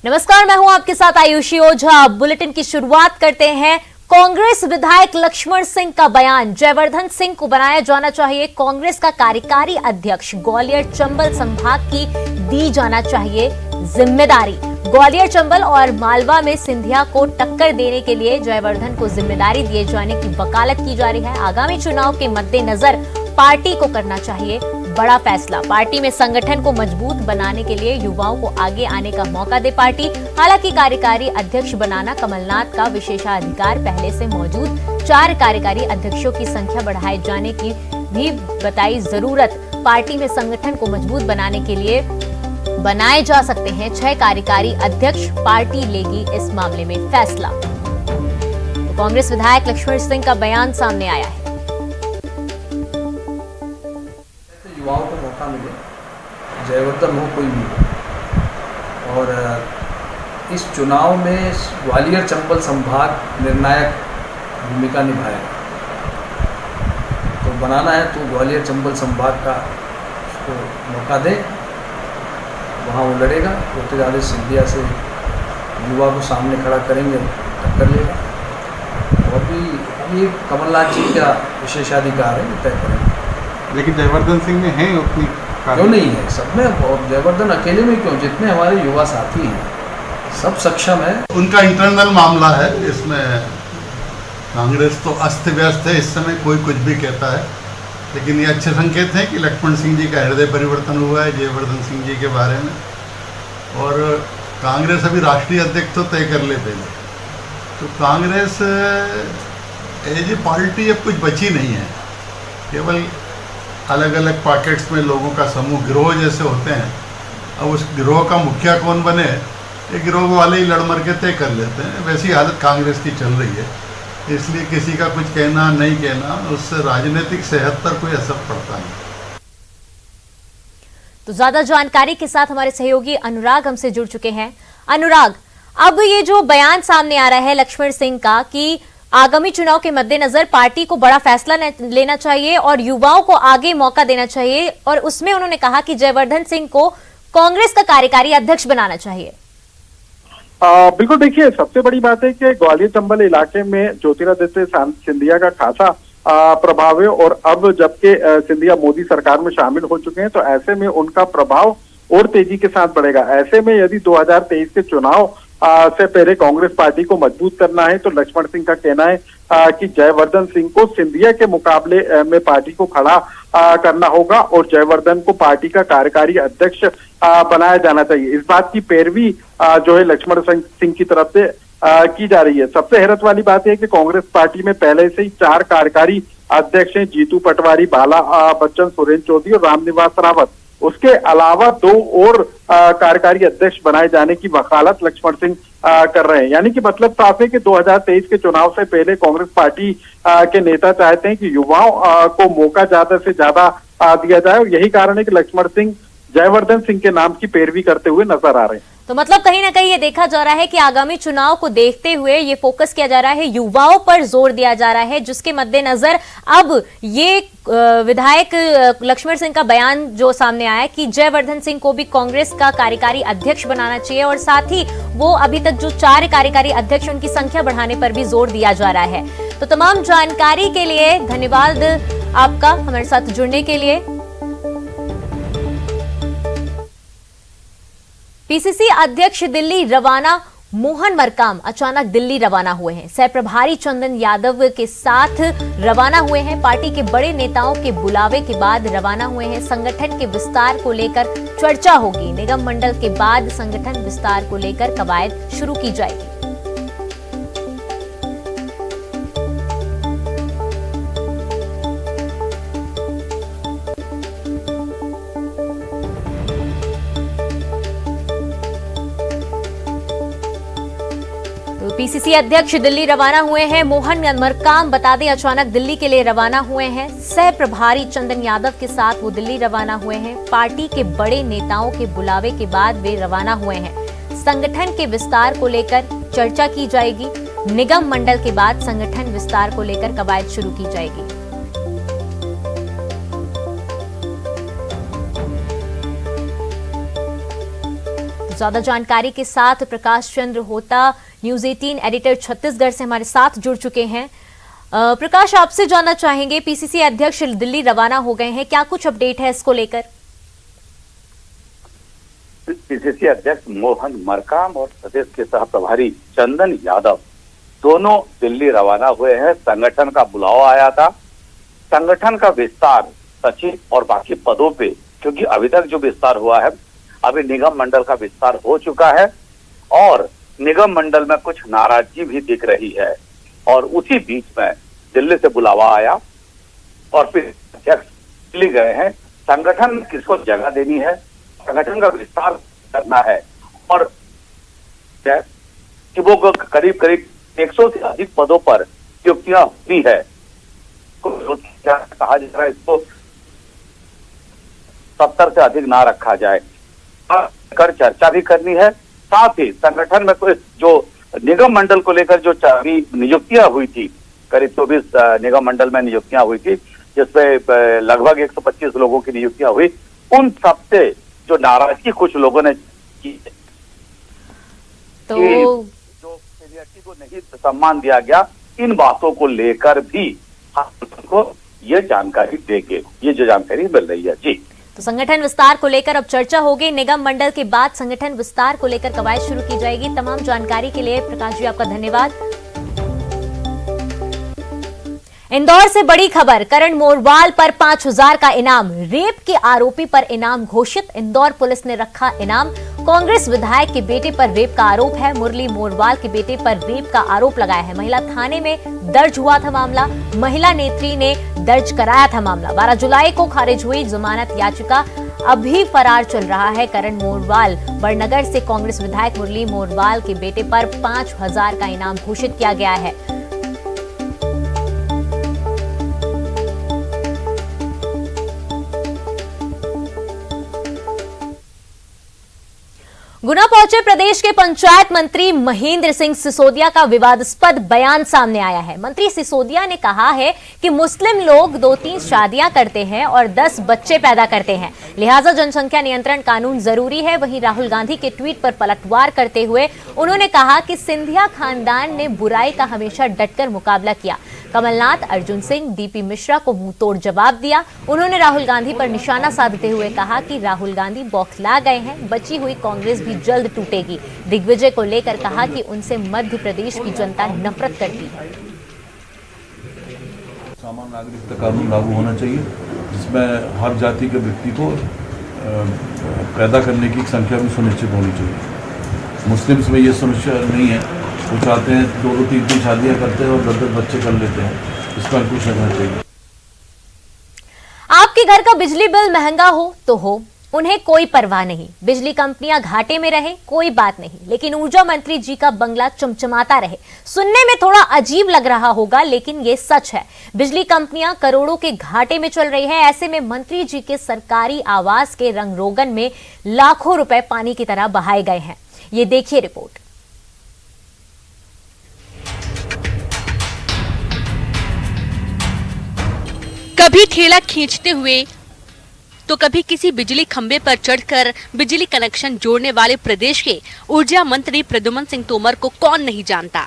नमस्कार, मैं हूं आपके साथ आयुषी ओझा। बुलेटिन की शुरुआत करते हैं। कांग्रेस विधायक लक्ष्मण सिंह का बयान, जयवर्धन सिंह को बनाया जाना चाहिए कांग्रेस का कार्यकारी अध्यक्ष। ग्वालियर चंबल संभाग की दी जाना चाहिए जिम्मेदारी। ग्वालियर चंबल और मालवा में सिंधिया को टक्कर देने के लिए जयवर्धन को जिम्मेदारी दिए जाने की वकालत की जा रही है। आगामी चुनाव के मद्देनजर पार्टी को करना चाहिए बड़ा फैसला। पार्टी में संगठन को मजबूत बनाने के लिए युवाओं को आगे आने का मौका दे पार्टी। हालांकि कार्यकारी अध्यक्ष बनाना कमलनाथ का विशेषाधिकार, पहले से मौजूद 4 कार्यकारी अध्यक्षों की संख्या बढ़ाए जाने की भी बताई जरूरत। पार्टी में संगठन को मजबूत बनाने के लिए बनाए जा सकते हैं 6 कार्यकारी अध्यक्ष। पार्टी लेगी इस मामले में फैसला। तो कांग्रेस विधायक लक्ष्मण सिंह का बयान सामने आया है। युवाओं को मौका मिले, जयवर्धन हो कोई भी हो, और इस चुनाव में ग्वालियर चंबल संभाग निर्णायक भूमिका निभाएगा। तो बनाना है तो ग्वालियर चंबल संभाग का उसको मौका दे, वहाँ वो लड़ेगा। ज्योतिरादित्य सिंधिया से युवा को सामने खड़ा करेंगे, टक्कर लेगा। और भी ये कमलनाथ जी का विशेषाधिकार है, तय करेंगे। लेकिन जयवर्धन सिंह में है उतनी, क्यों नहीं है? सब में। और जयवर्धन अकेले में क्यों? जितने हमारे युवा साथी हैं सब सक्षम है। उनका इंटरनल मामला है, इसमें कांग्रेस तो अस्त व्यस्त है। इस समय कोई कुछ भी कहता है, लेकिन ये अच्छे संकेत हैं कि लक्ष्मण सिंह जी का हृदय परिवर्तन हुआ है जयवर्धन सिंह जी के बारे में। और कांग्रेस अभी राष्ट्रीय अध्यक्ष तो तय कर ले पहले। तो कांग्रेस एज ए पार्टी अब कुछ बची नहीं है, केवल अलग अलग पॉकेट्स में लोगों का समूह, गिरोह जैसे होते हैं। अब उस गिरोह का मुखिया कौन बने, ये गिरोह वाले ही लड़ मर के तय कर लेते हैं। वैसी हालत कांग्रेस की चल रही है, इसलिए किसी का कुछ कहना नहीं कहना, उससे राजनीतिक सेहत पर कोई असर पड़ता नहीं। तो ज्यादा जानकारी के साथ हमारे सहयोगी अनुराग हमसे जुड़ चुके हैं। अनुराग, अब ये जो बयान सामने आ रहा है लक्ष्मण सिंह का कि आगामी चुनाव के मद्देनजर पार्टी को बड़ा फैसला लेना चाहिए और युवाओं को आगे मौका देना चाहिए, और उसमें उन्होंने कहा कि जयवर्धन सिंह को कांग्रेस का कार्यकारी अध्यक्ष बनाना चाहिए। बिल्कुल, देखिए, सबसे बड़ी बात है कि ग्वालियर चंबल इलाके में ज्योतिरादित्य सिंधिया का खासा प्रभाव है, और अब जबकि सिंधिया मोदी सरकार में शामिल हो चुके हैं, तो ऐसे में उनका प्रभाव और तेजी के साथ बढ़ेगा। ऐसे में यदि 2023 के चुनाव से पहले कांग्रेस पार्टी को मजबूत करना है, तो लक्ष्मण सिंह का कहना है कि जयवर्धन सिंह को सिंधिया के मुकाबले में पार्टी को खड़ा करना होगा और जयवर्धन को पार्टी का कार्यकारी अध्यक्ष बनाया जाना चाहिए। इस बात की पैरवी जो है लक्ष्मण सिंह की तरफ से की जा रही है। सबसे हैरत वाली बात यह है कि कांग्रेस पार्टी में पहले से ही 4 कार्यकारी अध्यक्ष हैं, जीतू पटवारी, बाला बच्चन, सुरेंद्र चौधरी और रामनिवास रावत। उसके अलावा 2 और कार्यकारी अध्यक्ष बनाए जाने की वकालत लक्ष्मण सिंह कर रहे हैं। यानी कि मतलब साफ है कि 2023 के चुनाव से पहले कांग्रेस पार्टी के नेता चाहते हैं कि युवाओं को मौका ज्यादा से ज्यादा दिया जाए, और यही कारण है कि लक्ष्मण सिंह जयवर्धन सिंह के नाम की पैरवी करते हुए नजर आ रहे हैं। तो मतलब कहीं ना कहीं ये देखा जा रहा है कि आगामी चुनाव को देखते हुए ये फोकस किया जा रहा है, युवाओं पर जोर दिया जा रहा है, जिसके मद्देनजर अब ये विधायक लक्ष्मण सिंह का बयान जो सामने आया कि जयवर्धन सिंह को भी कांग्रेस का कार्यकारी अध्यक्ष बनाना चाहिए, और साथ ही वो अभी तक जो 4 कार्यकारी अध्यक्ष उनकी संख्या बढ़ाने पर भी जोर दिया जा रहा है। तो तमाम जानकारी के लिए धन्यवाद आपका, हमारे साथ जुड़ने के लिए। पीसीसी अध्यक्ष दिल्ली रवाना मोहन मरकाम अचानक दिल्ली रवाना हुए हैं। सह प्रभारी चंदन यादव के साथ रवाना हुए हैं। पार्टी के बड़े नेताओं के बुलावे के बाद रवाना हुए हैं। संगठन के विस्तार को लेकर चर्चा होगी। निगम मंडल के बाद संगठन विस्तार को लेकर कवायद शुरू की जाएगी। पीसीसी अध्यक्ष दिल्ली रवाना हुए हैं। मोहन मरकाम बता दें अचानक दिल्ली के लिए रवाना हुए हैं। सह प्रभारी चंदन यादव के साथ वो दिल्ली रवाना हुए हैं। पार्टी के बड़े नेताओं के बुलावे के बाद वे रवाना हुए हैं। संगठन के विस्तार को लेकर चर्चा की जाएगी। निगम मंडल के बाद संगठन विस्तार को लेकर कवायद शुरू की जाएगी। ज्यादा जानकारी के साथ प्रकाश चंद्र होता, न्यूज 18 एडिटर छत्तीसगढ़ से हमारे साथ जुड़ चुके हैं। प्रकाश, आपसे जानना चाहेंगे, पीसीसी अध्यक्ष दिल्ली रवाना हो गए हैं, क्या कुछ अपडेट है इसको लेकर? पीसीसी अध्यक्ष मोहन मरकाम और प्रदेश के सह प्रभारी चंदन यादव दोनों दिल्ली रवाना हुए हैं। संगठन का बुलावा आया था। संगठन का विस्तार सचिव और बाकी पदों पे, क्योंकि अभी तक जो विस्तार हुआ है, अभी निगम मंडल का विस्तार हो चुका है और निगम मंडल में कुछ नाराजगी भी दिख रही है। और उसी बीच में दिल्ली से बुलावा आया और फिर अध्यक्ष दिल्ली गए हैं। संगठन में किसको जगह देनी है, संगठन का विस्तार करना है और कि वो करीब करीब 100 से अधिक पदों पर नियुक्तियां हुई है। कहा जा रहा है इसको 70 से अधिक ना रखा जाए, कर चर्चा भी करनी है। साथ ही संगठन में तो जो निगम मंडल को लेकर जो नियुक्तियां हुई थी, करीब 24 निगम मंडल में नियुक्तियां हुई थी, जिसमें लगभग 125 लोगों की नियुक्तियां हुई। उन सबसे जो नाराजगी कुछ लोगों ने की, तो जो सीनियरिटी को नहीं सम्मान दिया गया, इन बातों को लेकर भी हम को ये जानकारी देंगे, ये जो जानकारी मिल रही है। जी, तो संगठन विस्तार को लेकर अब चर्चा होगी। निगम मंडल के बाद संगठन विस्तार को लेकर कवायद शुरू की जाएगी। तमाम जानकारी के लिए प्रकाश जी आपका धन्यवाद। इंदौर से बड़ी खबर, करण मोरवाल पर 5000 का इनाम, रेप के आरोपी पर इनाम घोषित। इंदौर पुलिस ने रखा इनाम। कांग्रेस विधायक के बेटे पर रेप का आरोप है। मुरली मोरवाल के बेटे पर रेप का आरोप लगाया है। महिला थाने में दर्ज हुआ था मामला, महिला नेत्री ने दर्ज कराया था मामला। 12 जुलाई को खारिज हुई जमानत याचिका। अभी फरार चल रहा है करण मोरवाल। बड़नगर से कांग्रेस विधायक मुरली मोरवाल के बेटे पर 5000 का इनाम घोषित किया गया है। गुना पहुंचे प्रदेश के पंचायत मंत्री महेंद्र सिंह सिसोदिया का विवादास्पद बयान सामने आया है। मंत्री सिसोदिया ने कहा है कि मुस्लिम लोग 2-3 शादियां करते हैं और 10 बच्चे पैदा करते हैं, लिहाजा जनसंख्या नियंत्रण कानून जरूरी है। वहीं राहुल गांधी के ट्वीट पर पलटवार करते हुए उन्होंने कहा कि सिंधिया खानदान ने बुराई का हमेशा डटकर मुकाबला किया। कमलनाथ, अर्जुन सिंह, डीपी मिश्रा को मुंहतोड़ जवाब दिया। उन्होंने राहुल गांधी पर निशाना साधते हुए कहा कि राहुल गांधी बौखला गए हैं, बची हुई कांग्रेस भी जल्द टूटेगी। दिग्विजय को लेकर कहा कि उनसे मध्य प्रदेश की जनता नफरत करती है। सामान्य नागरिकता कानून लागू होना चाहिए, जिसमें हर जाति के व्यक्ति को पैदा करने की संख्या भी सुनिश्चित होनी चाहिए। मुस्लिम्स में ये समस्या नहीं है, वो चाहते हैं 2-3 शादियां करते हैं और 10 बच्चे कर लेते हैं। इस पर कुछ लगना चाहिए। आपके घर का बिजली बिल महंगा हो तो हो, उन्हें कोई परवाह नहीं। बिजली कंपनियां घाटे में रहे कोई बात नहीं, लेकिन ऊर्जा मंत्री जी का बंगला चमचमाता रहे। सुनने में थोड़ा अजीब लग रहा होगा, लेकिन ये सच है। बिजली कंपनियां करोड़ों के घाटे में चल रही है। ऐसे में मंत्री जी के सरकारी आवास के रंग रोगन में लाखों रुपए पानी की तरह बहाए गए हैं। ये देखिए रिपोर्ट। कभी ठेला खींचते हुए तो कभी किसी बिजली खंबे पर चढ़कर बिजली कनेक्शन जोड़ने वाले प्रदेश के ऊर्जा मंत्री प्रद्युम्न सिंह तोमर को कौन नहीं जानता।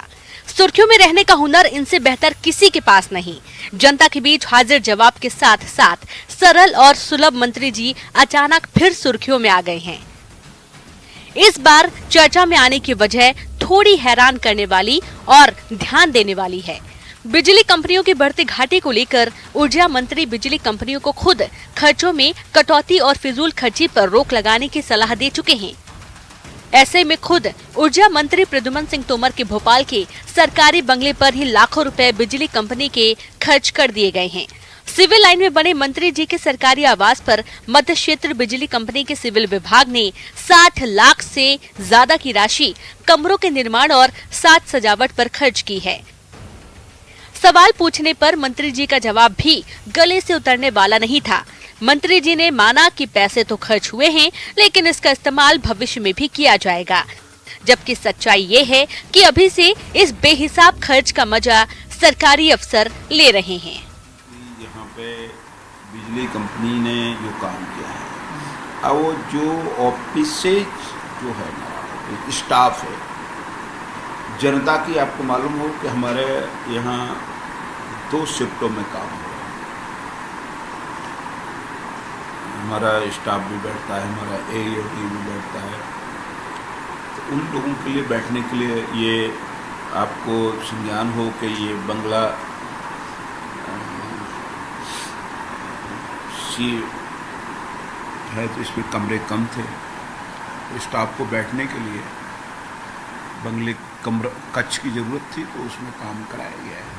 सुर्खियों में रहने का हुनर इनसे बेहतर किसी के पास नहीं। जनता के बीच हाजिर जवाब के साथ साथ सरल और सुलभ मंत्री जी अचानक फिर सुर्खियों में आ गए हैं। इस बार चर्चा में आने की वजह थोड़ी हैरान करने वाली और ध्यान देने वाली है। बिजली कंपनियों के बढ़ते घाटे को लेकर ऊर्जा मंत्री बिजली कंपनियों को खुद खर्चों में कटौती और फिजूल खर्ची पर रोक लगाने की सलाह दे चुके हैं। ऐसे में खुद ऊर्जा मंत्री प्रद्युम्न सिंह तोमर के भोपाल के सरकारी बंगले पर ही लाखों रुपए बिजली कंपनी के खर्च कर दिए गए हैं। सिविल लाइन में बने मंत्री जी के सरकारी आवास पर मध्य क्षेत्र बिजली कंपनी के सिविल विभाग ने 60 लाख से ज्यादा की राशि कमरों के निर्माण और साज सजावट पर खर्च की है। सवाल पूछने पर मंत्री जी का जवाब भी गले से उतरने वाला नहीं था। मंत्री जी ने माना कि पैसे तो खर्च हुए हैं, लेकिन इसका इस्तेमाल भविष्य में भी किया जाएगा। जबकि सच्चाई ये है कि अभी से इस बेहिसाब खर्च का मजा सरकारी अफसर ले रहे हैं। यहाँ पे बिजली कंपनी ने जो काम किया है, अब वो जो ऑफिस से जो है स्टाफ है, जनता की आपको मालूम हो कि हमारे यहाँ 2 शिफ्टों में काम हो रहा है। हमारा स्टाफ भी बैठता है, हमारा AOT भी बैठता है। तो उन लोगों के लिए बैठने के लिए ये आपको संज्ञान हो कि ये बंगला सी है, तो इसमें कमरे कम थे, तो स्टाफ को बैठने के लिए बंगले कमरा कक्ष की जरूरत थी, तो उसमें काम कराया गया है।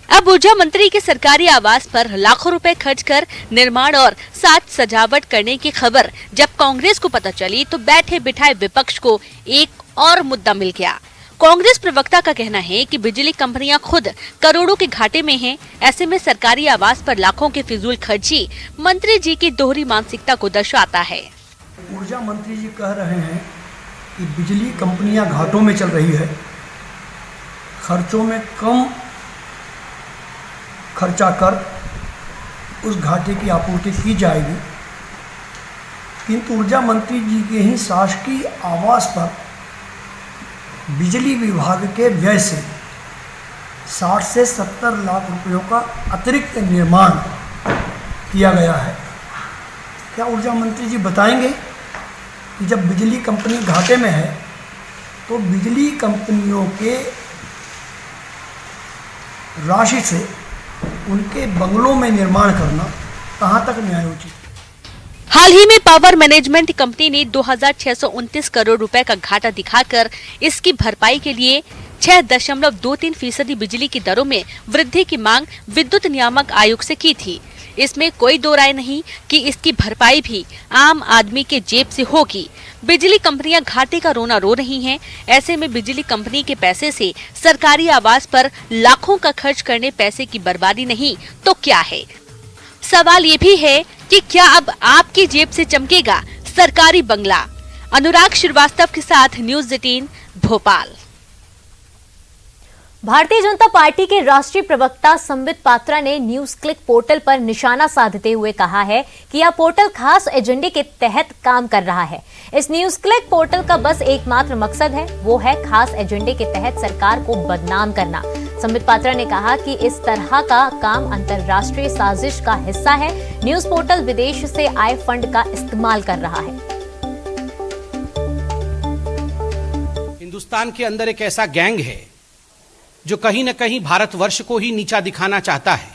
अब ऊर्जा मंत्री के सरकारी आवास पर लाखों रुपए खर्च कर निर्माण और साथ सजावट करने की खबर जब कांग्रेस को पता चली तो बैठे बिठाए विपक्ष को एक और मुद्दा मिल गया। कांग्रेस प्रवक्ता का कहना है कि बिजली कंपनियां खुद करोड़ों के घाटे में हैं। ऐसे में सरकारी आवास पर लाखों के फिजूल खर्ची मंत्री जी की दोहरी मानसिकता को दर्शाता है। ऊर्जा मंत्री जी कह रहे हैं कि बिजली कंपनियां घाटों में चल रही है, खर्चों में कम खर्चा कर उस घाटे की आपूर्ति की जाएगी, किंतु ऊर्जा मंत्री जी के ही शासकीय आवास पर बिजली विभाग के व्यय से 60 से 70 लाख रुपयों का अतिरिक्त निर्माण किया गया है। क्या ऊर्जा मंत्री जी बताएंगे कि जब बिजली कंपनी घाटे में है तो बिजली कंपनियों के राशि से उनके बंगलों में निर्माण करना कहां तक न्यायोचित? हाल ही में पावर मैनेजमेंट कंपनी ने 2629 करोड़ रुपए का घाटा दिखाकर इसकी भरपाई के लिए 6.23% बिजली की दरों में वृद्धि की मांग विद्युत नियामक आयोग से की थी। इसमें कोई दो राय नहीं कि इसकी भरपाई भी आम आदमी के जेब से होगी। बिजली कंपनियां घाटे का रोना रो रही हैं। ऐसे में बिजली कंपनी के पैसे से सरकारी आवास पर लाखों का खर्च करने पैसे की बर्बादी नहीं तो क्या है? सवाल ये भी है कि क्या अब आपकी जेब से चमकेगा सरकारी बंगला? अनुराग श्रीवास्तव के साथ न्यूज़ 18 भोपाल। भारतीय जनता पार्टी के राष्ट्रीय प्रवक्ता संबित पात्रा ने न्यूज क्लिक पोर्टल पर निशाना साधते हुए कहा है कि यह पोर्टल खास एजेंडे के तहत काम कर रहा है। इस न्यूज क्लिक पोर्टल का बस एकमात्र मकसद है, वो है खास एजेंडे के तहत सरकार को बदनाम करना। संबित पात्रा ने कहा कि इस तरह का काम अंतर्राष्ट्रीय साजिश का हिस्सा है। न्यूज पोर्टल विदेश से आए फंड का इस्तेमाल कर रहा है। हिंदुस्तान के अंदर एक ऐसा गैंग है जो कहीं न कहीं भारतवर्ष को ही नीचा दिखाना चाहता है।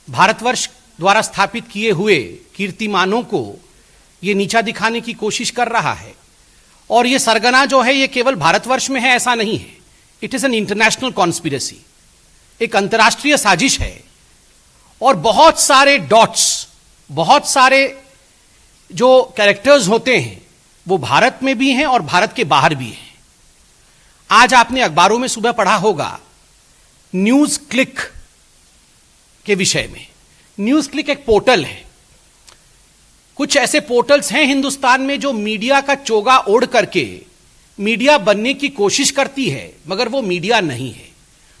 भारतवर्ष द्वारा स्थापित किए हुए कीर्तिमानों को ये नीचा दिखाने की कोशिश कर रहा है। और ये सरगना जो है ये केवल भारतवर्ष में है ऐसा नहीं है, it is an international conspiracy, एक अंतर्राष्ट्रीय साजिश है। और बहुत सारे डॉट्स, बहुत सारे जो कैरेक्टर्स होते हैं वो भारत में भी हैं और भारत के बाहर भी हैं। आज आपने अखबारों में सुबह पढ़ा होगा न्यूज क्लिक के विषय में। न्यूज क्लिक एक पोर्टल है। कुछ ऐसे पोर्टल्स हैं हिंदुस्तान में जो मीडिया का चोगा ओढ़ करके मीडिया बनने की कोशिश करती है मगर वो मीडिया नहीं है।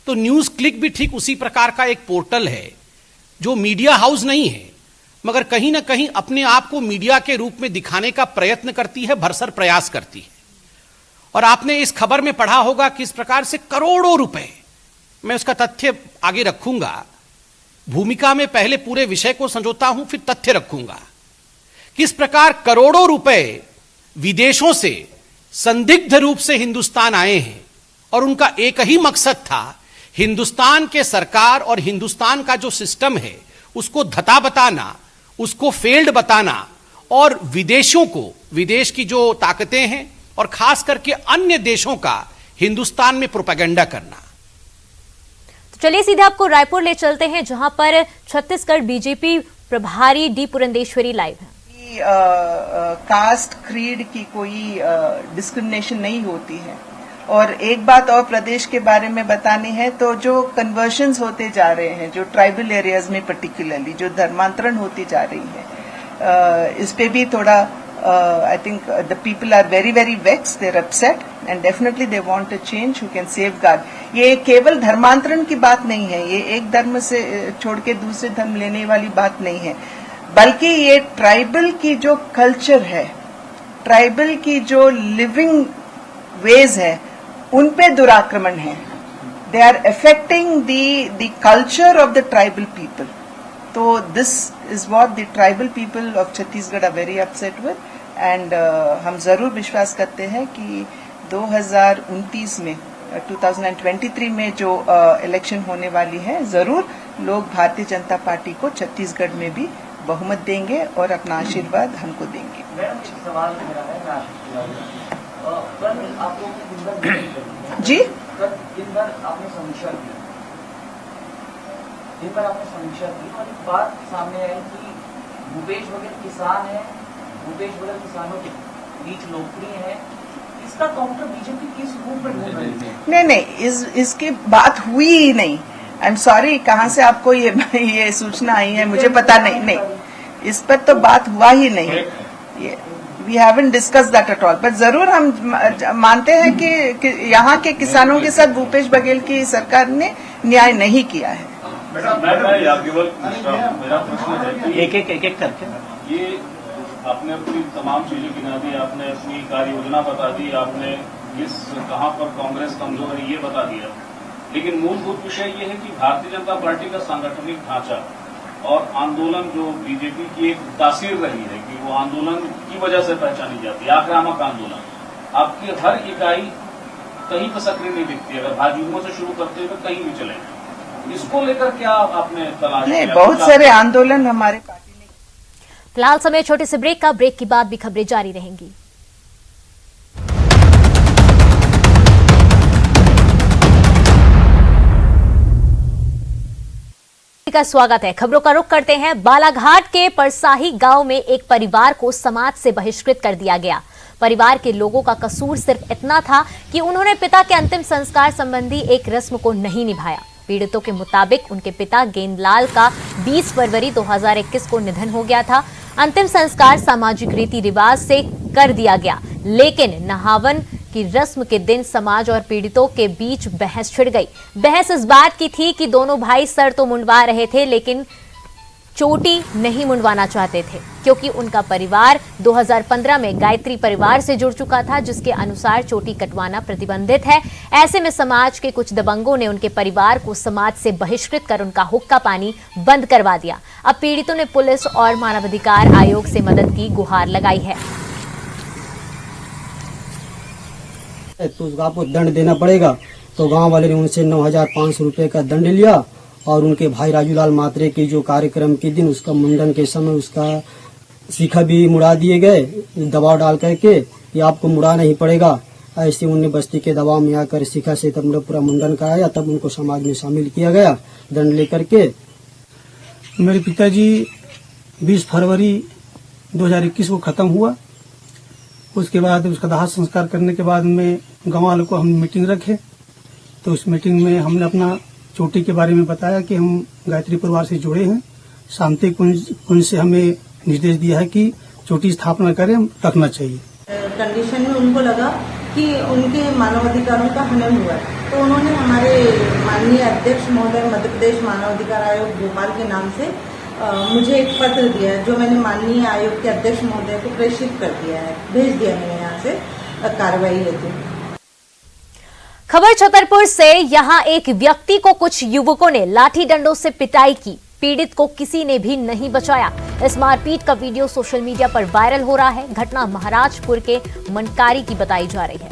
तो न्यूज क्लिक भी ठीक उसी प्रकार का एक पोर्टल है जो मीडिया हाउस नहीं है मगर कहीं ना कहीं अपने आप को मीडिया के रूप में दिखाने का प्रयत्न करती है, भरसर प्रयास करती है। और आपने इस खबर में पढ़ा होगा किस प्रकार से करोड़ों रुपए, मैं उसका तथ्य आगे रखूंगा, भूमिका में पहले पूरे विषय को संजोता हूं फिर तथ्य रखूंगा, किस प्रकार करोड़ों रुपए विदेशों से संदिग्ध रूप से हिंदुस्तान आए हैं और उनका एक ही मकसद था हिंदुस्तान के सरकार और हिंदुस्तान का जो सिस्टम है उसको धता बताना, उसको फेल्ड बताना और विदेशों को, विदेश की जो ताकतें हैं और खास करके अन्य देशों का हिंदुस्तान में प्रोपेगेंडा करना। तो चलिए सीधे आपको रायपुर ले चलते हैं जहां पर छत्तीसगढ़ बीजेपी प्रभारी डी पुरंदेश्वरी लाइव है। कास्ट क्रीड की कोई डिस्क्रिमिनेशन नहीं होती है। और एक बात और प्रदेश के बारे में बतानी है तो जो कन्वर्शंस होते जा रहे हैं, जो ट्राइबल एरियाज में पर्टिकुलरली जो धर्मांतरण होती जा रही है, इस पे भी थोड़ा I think the people are very very vexed, they're upset and definitely they want a change who can safeguard. ये केवल धर्मांतरण की बात नहीं है, ये एक धर्म से छोड़ के दूसरे धर्म लेने वाली बात नहीं है, बल्कि ये ट्राइबल की जो कल्चर है ट्राइबल की जो लिविंग वेज है उन पे दुराक्रमण है. They are affecting the culture of the tribal people. तो this is what the tribal people of Chhattisgarh are very upset with. And हम जरूर विश्वास करते हैं कि 2029 में 2023 में जो इलेक्शन होने वाली है, जरूर लोग भारतीय जनता पार्टी को छत्तीसगढ़ में भी बहुमत देंगे और अपना आशीर्वाद हमको देंगे. सवाल मेरा है कल आप लोग दिन भर जी दिन भर आपने समीक्षा की और एक बात सामने आई कि भूपेश बघेल किसान है, भूपेश बघेल किसानों के बीच लोकप्रिय है. इसका काउंटर बीजेपी किस रूप में ढूंढ रही है? नहीं, इसकी बात हुई ही नहीं. आई एम सॉरी, कहाँ से आपको ये सूचना आई है मुझे पता नहीं. इस पर तो बात हुआ ही नहीं. We haven't discuss that at all. But जरूर हम मानते हैं कि यहाँ के किसानों के साथ भूपेश बघेल की सरकार ने न्याय नहीं किया है. मेरा प्रश्न है एक एक करके ये आपने अपनी तमाम चीजें गिना दी, आपने अपनी कार्य योजना बता दी, आपने कहाँ पर कांग्रेस कमजोर है ये बता दिया. लेकिन मूलभूत विषय ये है कि भारतीय जनता पार्टी का सांगठनिक ढांचा और आंदोलन जो बीजेपी की एक तासीर रही है कि वो आंदोलन की वजह से पहचानी जाती है, आक्रामक आंदोलन. आपकी हर इकाई कहीं पर सक्रिय नहीं दिखती. अगर भाजयुमो से शुरू करते हुए कहीं भी चले, इसको लेकर क्या आपने तलाश नहीं, किया? बहुत सारे आंदोलन हमारे पार्टी ने. फिलहाल समय छोटे से ब्रेक का. ब्रेक के बाद भी खबरें जारी रहेंगी. का स्वागत है. खबरों का रुख करते हैं. बालाघाट के परसाही गांव में एक परिवार को समाज से बहिष्कृत कर दिया गया. परिवार के लोगों का कसूर सिर्फ इतना था कि उन्होंने पिता के अंतिम संस्कार संबंधी एक रस्म को नहीं निभाया. पीड़ितों के मुताबिक उनके पिता गेंदलाल का 20 फरवरी 2021 को निधन हो गया था. अंतिम संस्कार सामाजिक रीति रिवाज से कर दिया गया, लेकिन नहावन की रस्म के दिन समाज और पीड़ितों के बीच बहस छिड़ गई. बहस इस बात की थी कि दोनों भाई सर तो मुंडवा रहे थे, लेकिन चोटी नहीं मुंडवाना चाहते थे, क्योंकि उनका परिवार 2015 में गायत्री परिवार से जुड़ चुका था, जिसके अनुसार चोटी कटवाना प्रतिबंधित है. ऐसे में समाज के कुछ दबंगों ने उनके परिवार को समाज से बहिष्कृत कर उनका हुक्का पानी बंद करवा दिया. अब पीड़ितों ने पुलिस और मानवाधिकार आयोग से मदद की गुहार लगाई है. तो आपको दंड देना पड़ेगा. तो गांव वाले ने उनसे 9,500 रुपए का दंड लिया और उनके भाई राजूलाल मात्रे के जो कार्यक्रम के दिन उसका मुंडन के समय उसका शिखा भी मुड़ा दिए गए, दबाव डाल करके कि आपको मुड़ा नहीं पड़ेगा. ऐसे उनने बस्ती के दबाव में आकर शिखा से तब पूरा मुंडन कराया. तब उनको समाज में शामिल किया गया दंड लेकर के. मेरे पिताजी 20 फरवरी 2021 को खत्म हुआ. उसके बाद उसका दाह संस्कार करने के बाद में गाँव वालों को हम मीटिंग रखे. तो उस मीटिंग में हमने अपना चोटी के बारे में बताया कि हम गायत्री परिवार से जुड़े हैं. शांति कुंज से हमें निर्देश दिया है कि चोटी स्थापना करें, रखना चाहिए. कंडीशन में उनको लगा कि उनके मानवाधिकारों का हनन हुआ है, तो उन्होंने हमारे माननीय अध्यक्ष महोदय मध्य प्रदेश मानवाधिकार आयोग भोपाल के नाम से मुझे एक पत्र दिया है, जो मैंने माननीय आयोग के अध्यक्ष महोदय को प्रेषित कर दिया है, भेज दिया मैंने यहाँ से कार्रवाई हेतु. खबर छतरपुर से. यहां एक व्यक्ति को कुछ युवकों ने लाठी डंडों से पिटाई की. पीड़ित को किसी ने भी नहीं बचाया. इस मारपीट का वीडियो सोशल मीडिया पर वायरल हो रहा है. घटना महाराजपुर के मनकारी की बताई जा रही है.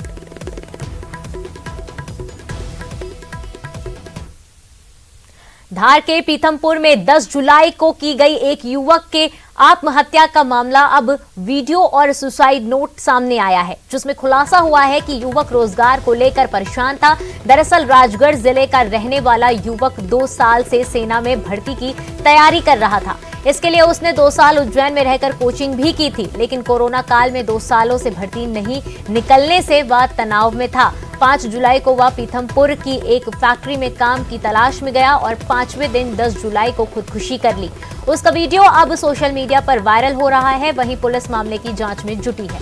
धार के पीथमपुर में 10 जुलाई को की गई एक युवक के आत्महत्या का मामला अब वीडियो और सुसाइड नोट सामने आया है, जिसमें खुलासा हुआ है कि युवक रोजगार को लेकर परेशान था. दरअसल राजगढ़ जिले का रहने वाला युवक 2 साल से सेना में भर्ती की तैयारी कर रहा था. इसके लिए उसने 2 साल उज्जैन में रहकर कोचिंग भी की थी, लेकिन कोरोना काल में 2 सालों से भर्ती नहीं निकलने से वह तनाव में था. 5 जुलाई को वह पीथमपुर की एक फैक्ट्री में काम की तलाश में गया और 5वें दिन 10 जुलाई को खुदकुशी कर ली. उसका वीडियो अब सोशल मीडिया पर वायरल हो रहा है. वहीं पुलिस मामले की जांच में जुटी है.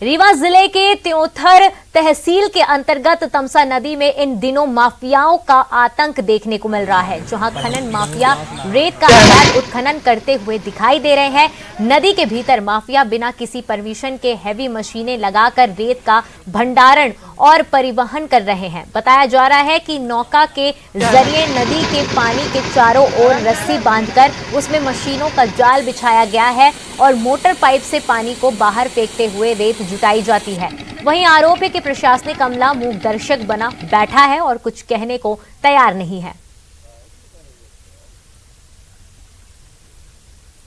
रीवा जिले के त्योंथर तहसील के अंतर्गत तमसा नदी में इन दिनों माफियाओं का आतंक देखने को मिल रहा है, जहां खनन माफिया रेत का अवैध उत्खनन करते हुए दिखाई दे रहे हैं। नदी के भीतर माफिया बिना किसी परमिशन के हैवी मशीनें लगाकर रेत का भंडारण और परिवहन कर रहे हैं। बताया जा रहा है कि नौका के जरिए नदी के पानी के चारों ओर रस्सी बांधकर उसमें मशीनों का जाल बिछाया गया है और मोटर पाइप से पानी को बाहर फेंकते हुए रेत जुटाई जाती है। वहीं आरोप है कि प्रशासनिक अमला मूक दर्शक बना बैठा है और कुछ कहने को तैयार नहीं है।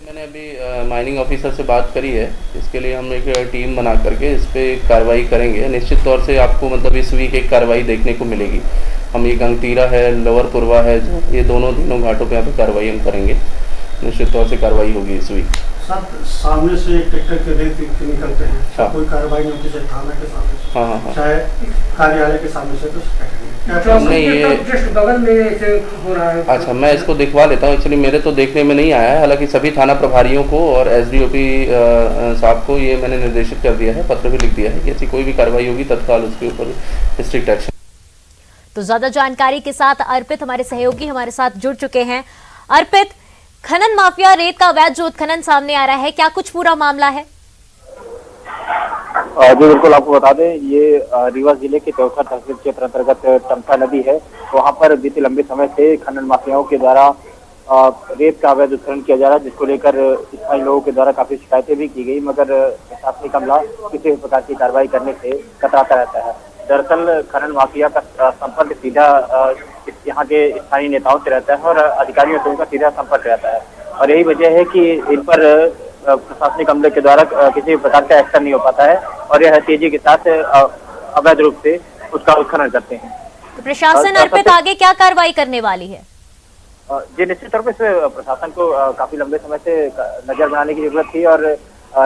मैंने अभी माइनिंग ऑफिसर से बात करी है, इसके लिए हम एक टीम बना करके इस पे कार्रवाई करेंगे। निश्चित तौर से आपको मतलब इस वीक एक कार्रवाई देखने को मिलेगी। हम ये गंगतीरा है, लोअर पुरवा है, ये दोनों घाटों पे यहाँ पे कार्रवाई हम करेंगे। निश्चित तौर से कार्रवाई होगी इस वीक। सामने से ट्रैक्टर के रेत निकलते हैं, हाँ। कोई कार्रवाई नहीं होती, चाहे थाना के सामने से, हाँ। चाहे कार्यालय के सामने से, तो नहीं ये बगल में से हो रहा है। अच्छा, मैं इसको दिखवा लेता हूँ। एक्चुअली मेरे तो देखने में नहीं आया है, हालांकि सभी थाना प्रभारियों को और एसडीओपी साहब को ये मैंने निर्देशित कर दिया है, पत्र भी लिख दिया है कि ऐसी कोई भी कार्रवाई होगी तत्काल उसके ऊपर स्ट्रिक्ट एक्शन। तो ज्यादा जानकारी के साथ अर्पित हमारे सहयोगी हमारे साथ जुड़ चुके हैं। अर्पित, खनन माफिया रेत का अवैध जो उत्खनन सामने आ रहा है, क्या कुछ पूरा मामला है? जी बिल्कुल, आपको बता दें ये रीवा जिले के तेवसा तहसील क्षेत्र अंतर्गत तमसा नदी है। वहां पर बीते लंबे समय से खनन माफियाओं के द्वारा रेत का अवैध उत्खनन किया जा रहा है, जिसको लेकर स्थानीय लोगों के द्वारा काफी शिकायतें भी की गई, मगर प्रशासनिक अमला किसी भी प्रकार की कार्रवाई करने से कतराता रहता है। दरअसल खनन माफिया का संपर्क सीधा यहाँ के स्थानीय नेताओं से रहता है और अधिकारियों से उनका सीधा संपर्क रहता है, और यही वजह है कि इन पर प्रशासनिक अमले के द्वारा किसी भी प्रकार का एक्शन नहीं हो पाता है और यह तेजी के साथ अवैध रूप से उसका उत्खनन करते हैं। तो प्रशासन अर्पित आगे क्या कार्रवाई करने वाली है? जी निश्चित तौर पर प्रशासन को काफी लंबे समय से नजर बनाने की जरूरत थी और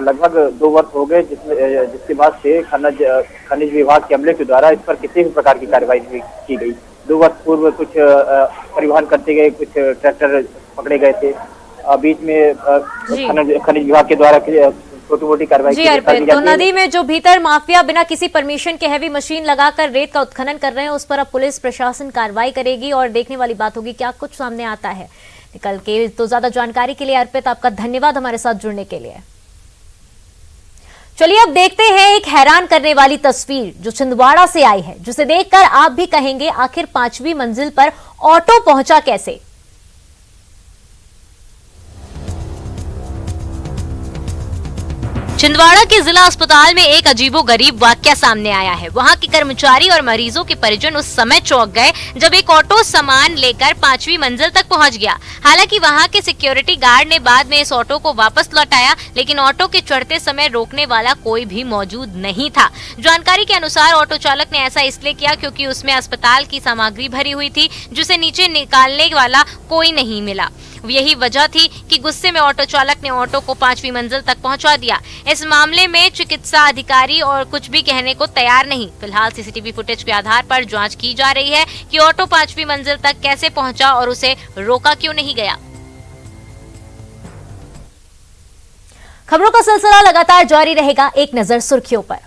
लगभग 2 वर्ष हो गए जिसके बाद से खनिज विभाग के अमले के द्वारा इस पर किसी भी प्रकार की कार्रवाई नहीं की गई। 2 वर्ष पूर्व कुछ परिवहन करते गए, कुछ ट्रैक्टर पकड़े गए थे, बीच में खनिज विभाग के द्वारा छोटी मोटी कार्रवाई जी अर्पित, तो नदी में जो भीतर माफिया बिना किसी परमिशन के हैवी मशीन लगाकर रेत का उत्खनन कर रहे हैं, उस पर अब पुलिस प्रशासन कार्रवाई करेगी और देखने वाली बात होगी क्या कुछ सामने आता है निकल के। तो ज्यादा जानकारी के लिए अर्पित आपका धन्यवाद हमारे साथ जुड़ने के लिए। चलिए अब देखते हैं एक हैरान करने वाली तस्वीर जो छिंदवाड़ा से आई है, जिसे देखकर आप भी कहेंगे आखिर 5वीं मंजिल पर ऑटो पहुंचा कैसे। छिंदवाड़ा के जिला अस्पताल में एक अजीबोगरीब वाकया सामने आया है। वहां के कर्मचारी और मरीजों के परिजन उस समय चौंक गए जब एक ऑटो सामान लेकर 5वीं मंजिल तक पहुंच गया। हालांकि वहां के सिक्योरिटी गार्ड ने बाद में इस ऑटो को वापस लौटाया, लेकिन ऑटो के चढ़ते समय रोकने वाला कोई भी मौजूद नहीं था। जानकारी के अनुसार ऑटो चालक ने ऐसा इसलिए किया क्योंकि उसमें अस्पताल की सामग्री भरी हुई थी, जिसे नीचे निकालने वाला कोई नहीं मिला। यही वजह थी कि गुस्से में ऑटो चालक ने ऑटो को 5वीं मंजिल तक पहुंचा दिया। इस मामले में चिकित्सा अधिकारी और कुछ भी कहने को तैयार नहीं। फिलहाल सीसीटीवी फुटेज के आधार पर जांच की जा रही है कि ऑटो 5वीं मंजिल तक कैसे पहुंचा और उसे रोका क्यों नहीं गया। खबरों का सिलसिला लगातार जारी रहेगा। एक नजर सुर्खियों पर।